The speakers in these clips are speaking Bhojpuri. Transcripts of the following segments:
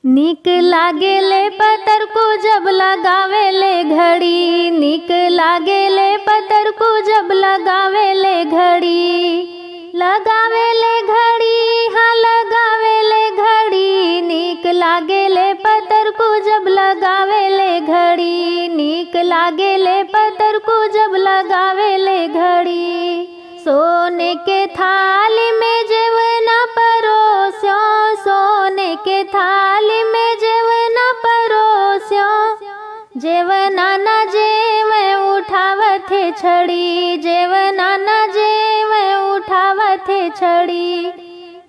नीक लागेले पतर को जब लगावेले घड़ी, नीक लागेले पतर को जब लगावेले घड़ी, लगावेले घड़ी हाँ लगावेले घड़ी। नीक लागेले पतर को जब लगावेले घड़ी, नीक लागेले पतर को जब लगावेले घड़ी। सोने के थाली में जेवना परोस्यो, सोने के थाली में जेवना परोस्यो, जेवना न जेवे उठावथे छड़ी, जेवना न जेवे उठावथे छड़ी।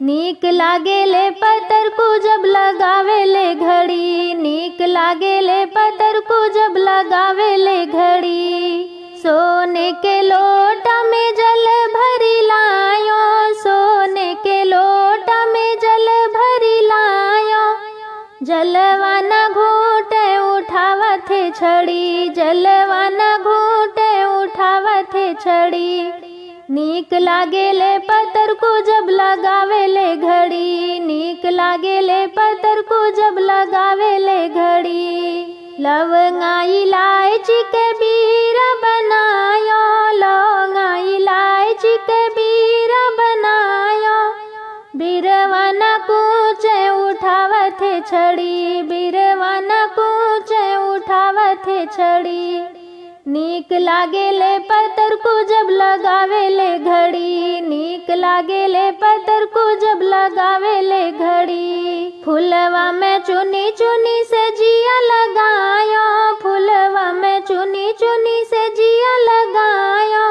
नीक लागेले पतर को जब लगावेले घड़ी, नीक लागेले पतर को जब लगावेले घड़ी। सोने के लोटा में जल भरी लायो, सोने के लोटा में जल भरी लायो, जलवा न घूटे उठावथे छड़ी, जलवा न घूटे उठावथे छड़ी। नीक लागेले पतर को जब लगावेले घड़ी, नीक लागेले पतर को जब लगावेले घड़ी। लवंगा इलायची के बीरा बनायो, लवंगा इलायची के बीरा बनायो, बीरवा न कूचे उठावथे छड़ी, बीरवा न कूचे उठावथे छड़ी। नीक लागेले पतर को जब लगावेले घड़ी, नीक लागेले पतर को जब लगावेले घड़ी। फुलवा में चुनी चुनी से जिया लगायो, फुलवा में चुनी चुनी से जिया लगायो,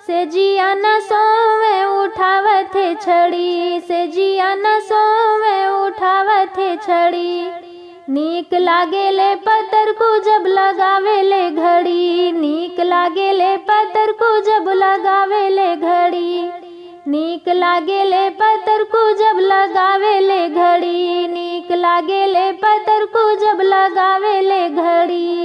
से जिया न सोवे उठावथे छड़ी, से जिया न सोवे उठावथे छड़ी। नीक लागेले पतर को जब लगावेले घड़ी, नीक लागेले पतर को जब लगावेले घड़ी, नीक लागेले पतर को जब लगावेले घड़ी, नीक लागेले पतर को जब लगावेले घड़ी।